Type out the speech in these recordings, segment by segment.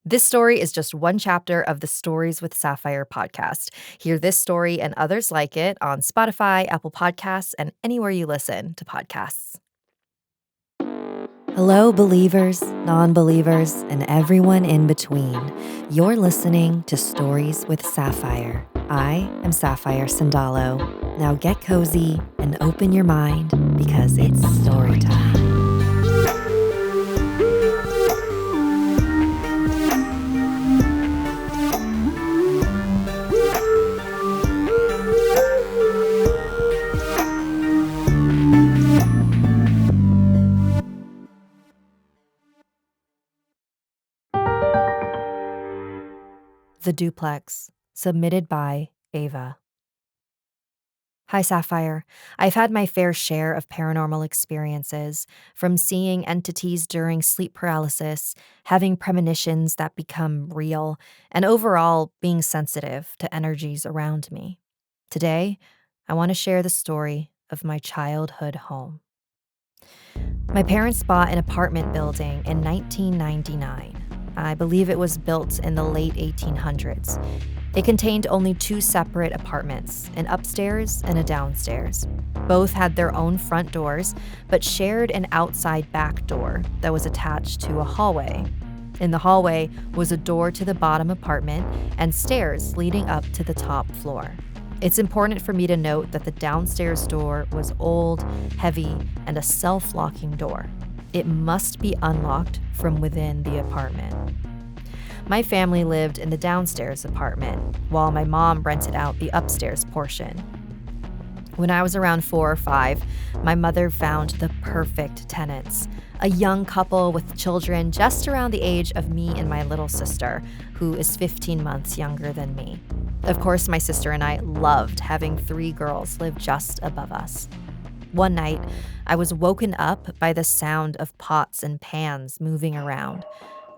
This story is just one chapter of the Stories with Sapphire podcast. Hear this story and others like it on Spotify, Apple Podcasts, and anywhere you listen to podcasts. Hello, believers, non-believers, and everyone in between. You're listening to Stories with Sapphire. I am Sapphire Sandalo. Now get cozy and open your mind because it's story time. The Duplex, submitted by Ava. Hi, Sapphire. I've had my fair share of paranormal experiences, from seeing entities during sleep paralysis, having premonitions that become real, and overall being sensitive to energies around me. Today, I want to share the story of my childhood home. My parents bought an apartment building in 1999. I believe it was built in the late 1800s. It contained only two separate apartments, an upstairs and a downstairs. Both had their own front doors, but shared an outside back door that was attached to a hallway. In the hallway was a door to the bottom apartment and stairs leading up to the top floor. It's important for me to note that the downstairs door was old, heavy, and a self-locking door. It must be unlocked from within the apartment. My family lived in the downstairs apartment, while my mom rented out the upstairs portion. When I was around 4 or 5, my mother found the perfect tenants, a young couple with children just around the age of me and my little sister, who is 15 months younger than me. Of course, my sister and I loved having 3 girls live just above us. One night, I was woken up by the sound of pots and pans moving around.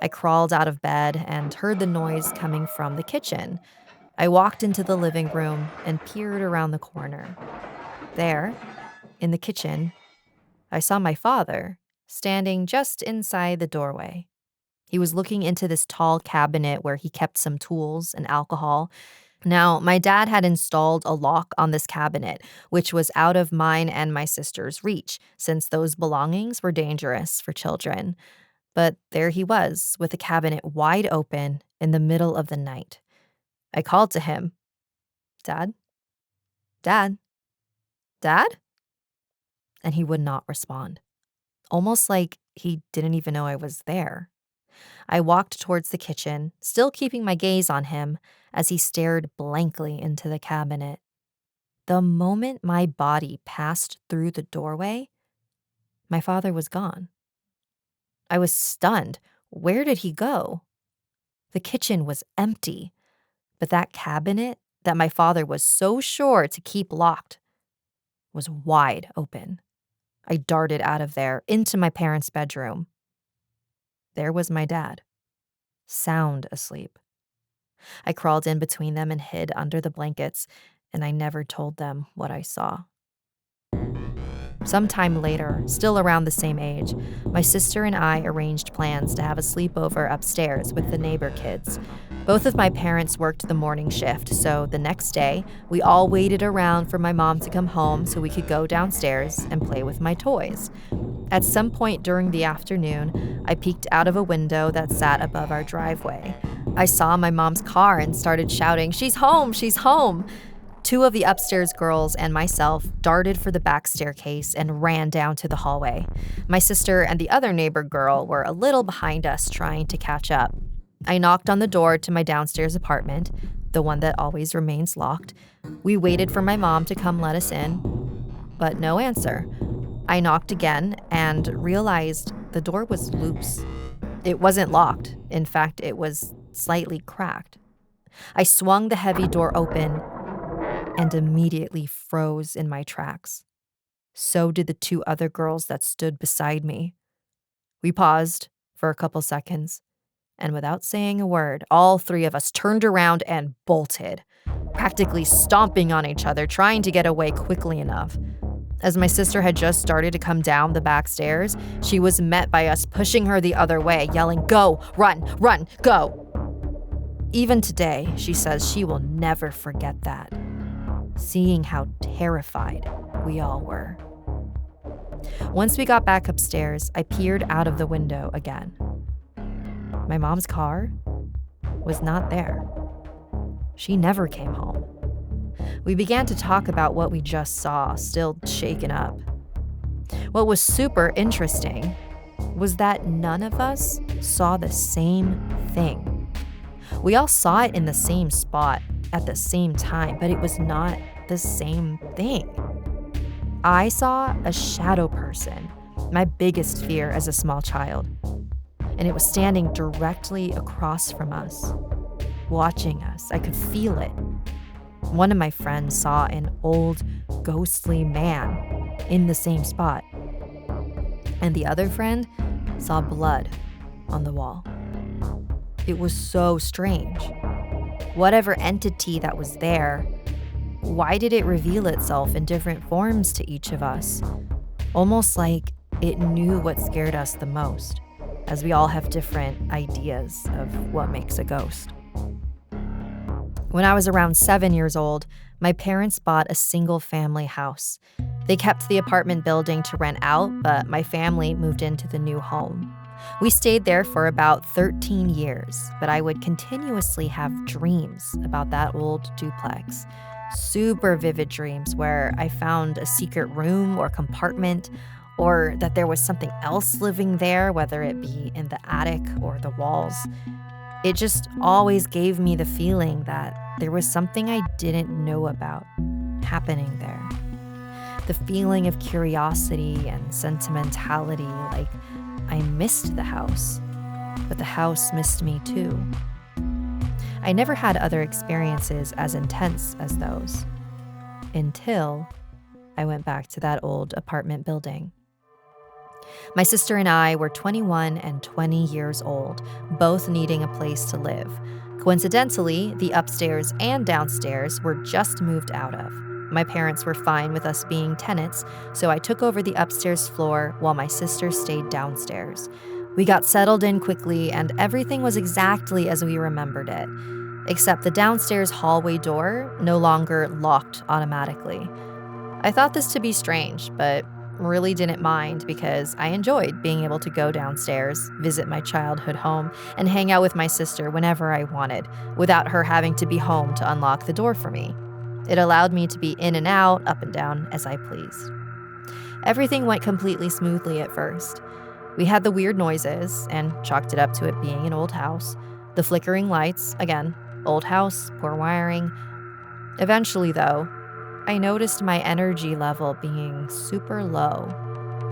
I crawled out of bed and heard the noise coming from the kitchen. I walked into the living room and peered around the corner. There, in the kitchen, I saw my father standing just inside the doorway. He was looking into this tall cabinet where he kept some tools and alcohol. Now, my dad had installed a lock on this cabinet, which was out of mine and my sister's reach, since those belongings were dangerous for children. But there he was, with the cabinet wide open in the middle of the night. I called to him, "Dad? Dad? Dad?" And he would not respond, almost like he didn't even know I was there. I walked towards the kitchen, still keeping my gaze on him as he stared blankly into the cabinet. The moment my body passed through the doorway, my father was gone. I was stunned. Where did he go? The kitchen was empty, but that cabinet that my father was so sure to keep locked was wide open. I darted out of there into my parents' bedroom. There was my dad, sound asleep. I crawled in between them and hid under the blankets, and I never told them what I saw. Sometime later, still around the same age, my sister and I arranged plans to have a sleepover upstairs with the neighbor kids. Both of my parents worked the morning shift, so the next day, we all waited around for my mom to come home so we could go downstairs and play with my toys. At some point during the afternoon, I peeked out of a window that sat above our driveway. I saw my mom's car and started shouting, "She's home! She's home!" 2 of the upstairs girls and myself darted for the back staircase and ran down to the hallway. My sister and the other neighbor girl were a little behind us, trying to catch up. I knocked on the door to my downstairs apartment, the one that always remains locked. We waited for my mom to come let us in, but no answer. I knocked again and realized the door was loose. It wasn't locked. In fact, it was slightly cracked. I swung the heavy door open and immediately froze in my tracks. So did the 2 other girls that stood beside me. We paused for a couple seconds, and without saying a word, all 3 of us turned around and bolted, practically stomping on each other, trying to get away quickly enough. As my sister had just started to come down the back stairs, she was met by us pushing her the other way, yelling, "Go, run, run, go." Even today, she says she will never forget that, seeing how terrified we all were. Once we got back upstairs, I peered out of the window again. My mom's car was not there. She never came home. We began to talk about what we just saw, still shaken up. What was super interesting was that none of us saw the same thing. We all saw it in the same spot at the same time, but it was not the same thing. I saw a shadow person, my biggest fear as a small child, and it was standing directly across from us, watching us. I could feel it. One of my friends saw an old, ghostly man in the same spot, and the other friend saw blood on the wall. It was so strange. Whatever entity that was there, why did it reveal itself in different forms to each of us? Almost like it knew what scared us the most, as we all have different ideas of what makes a ghost. When I was around 7 years old, my parents bought a single-family house. They kept the apartment building to rent out, but my family moved into the new home. We stayed there for about 13 years, but I would continuously have dreams about that old duplex. Super vivid dreams where I found a secret room or compartment, or that there was something else living there, whether it be in the attic or the walls. It just always gave me the feeling that there was something I didn't know about happening there. The feeling of curiosity and sentimentality, like I missed the house, but the house missed me too. I never had other experiences as intense as those, until I went back to that old apartment building. My sister and I were 21 and 20 years old, both needing a place to live. Coincidentally, the upstairs and downstairs were just moved out of. My parents were fine with us being tenants, so I took over the upstairs floor while my sister stayed downstairs. We got settled in quickly, and everything was exactly as we remembered it, except the downstairs hallway door no longer locked automatically. I thought this to be strange, but really didn't mind because I enjoyed being able to go downstairs, visit my childhood home, and hang out with my sister whenever I wanted, without her having to be home to unlock the door for me. It allowed me to be in and out, up and down, as I pleased. Everything went completely smoothly at first. We had the weird noises, and chalked it up to it being an old house. The flickering lights, again, old house, poor wiring. Eventually, though, I noticed my energy level being super low.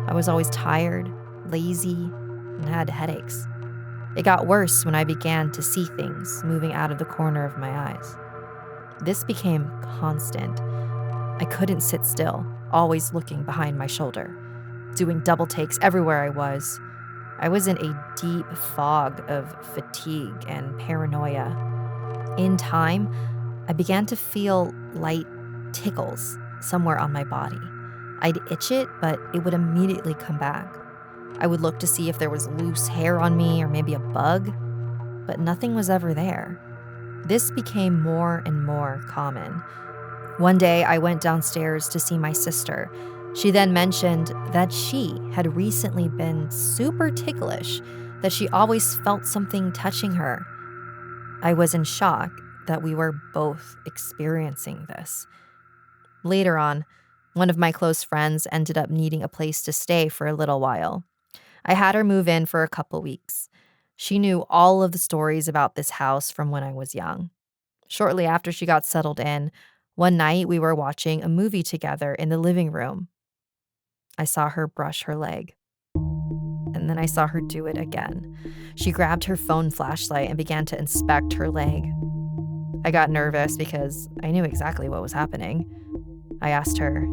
I was always tired, lazy, and had headaches. It got worse when I began to see things moving out of the corner of my eyes. This became constant. I couldn't sit still, always looking behind my shoulder, doing double takes everywhere I was. I was in a deep fog of fatigue and paranoia. In time, I began to feel light tickles somewhere on my body. I'd itch it, but it would immediately come back. I would look to see if there was loose hair on me or maybe a bug, but nothing was ever there. This became more and more common. One day, I went downstairs to see my sister. She then mentioned that she had recently been super ticklish, that she always felt something touching her. I was in shock that we were both experiencing this. Later on, one of my close friends ended up needing a place to stay for a little while. I had her move in for a couple weeks. She knew all of the stories about this house from when I was young. Shortly after she got settled in, one night we were watching a movie together in the living room. I saw her brush her leg, and then I saw her do it again. She grabbed her phone flashlight and began to inspect her leg. I got nervous because I knew exactly what was happening. I asked her,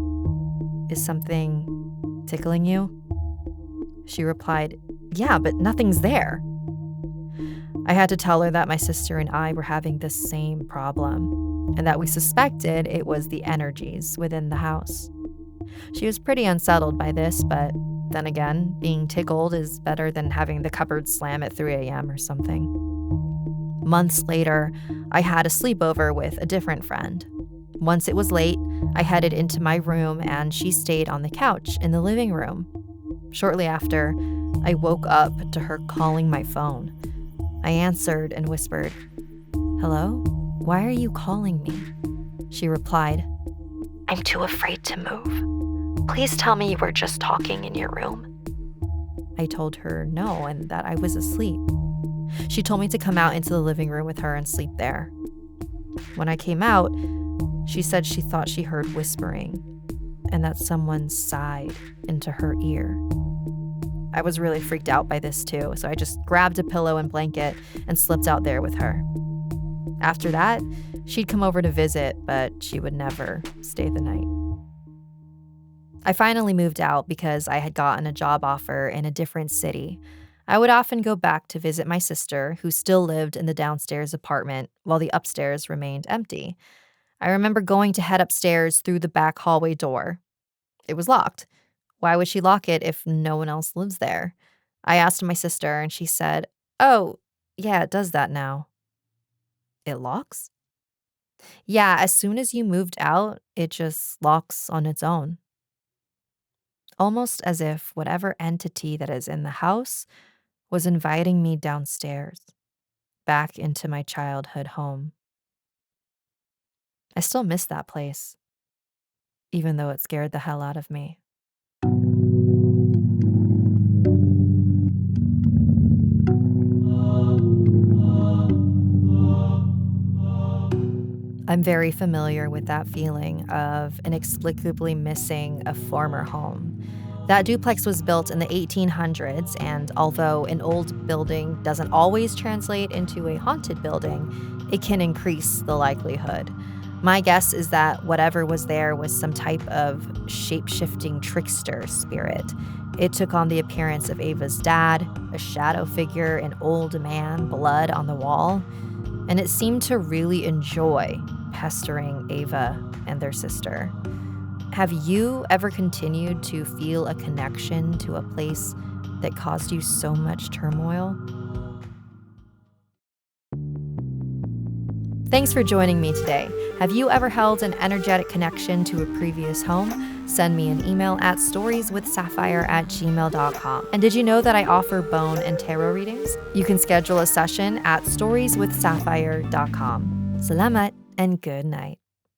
"Is something tickling you?" She replied, "Yeah, but nothing's there." I had to tell her that my sister and I were having the same problem, and that we suspected it was the energies within the house. She was pretty unsettled by this, but then again, being tickled is better than having the cupboard slam at 3 a.m. or something. Months later, I had a sleepover with a different friend. Once it was late, I headed into my room and she stayed on the couch in the living room. Shortly after, I woke up to her calling my phone. I answered and whispered, "Hello? Why are you calling me?" She replied, "I'm too afraid to move. Please tell me you were just talking in your room." I told her no and that I was asleep. She told me to come out into the living room with her and sleep there. When I came out, she said she thought she heard whispering and that someone sighed into her ear. I was really freaked out by this too, so I just grabbed a pillow and blanket and slipped out there with her. After that, she'd come over to visit, but she would never stay the night. I finally moved out because I had gotten a job offer in a different city. I would often go back to visit my sister, who still lived in the downstairs apartment, while the upstairs remained empty. I remember going to head upstairs through the back hallway door. It was locked. Why would she lock it if no one else lives there? I asked my sister, and she said, "Oh, yeah, it does that now." It locks? Yeah, as soon as you moved out, it just locks on its own. Almost as if whatever entity that is in the house was inviting me downstairs, back into my childhood home. I still miss that place, even though it scared the hell out of me. I'm very familiar with that feeling of inexplicably missing a former home. That duplex was built in the 1800s, and although an old building doesn't always translate into a haunted building, it can increase the likelihood. My guess is that whatever was there was some type of shape-shifting trickster spirit. It took on the appearance of Ava's dad, a shadow figure, an old man, blood on the wall, and it seemed to really enjoy pestering Ava and their sister. Have you ever continued to feel a connection to a place that caused you so much turmoil? Thanks for joining me today. Have you ever held an energetic connection to a previous home? Send me an email at storieswithsapphire@gmail.com. And did you know that I offer bone and tarot readings? You can schedule a session at storieswithsapphire.com. Salamat and good night.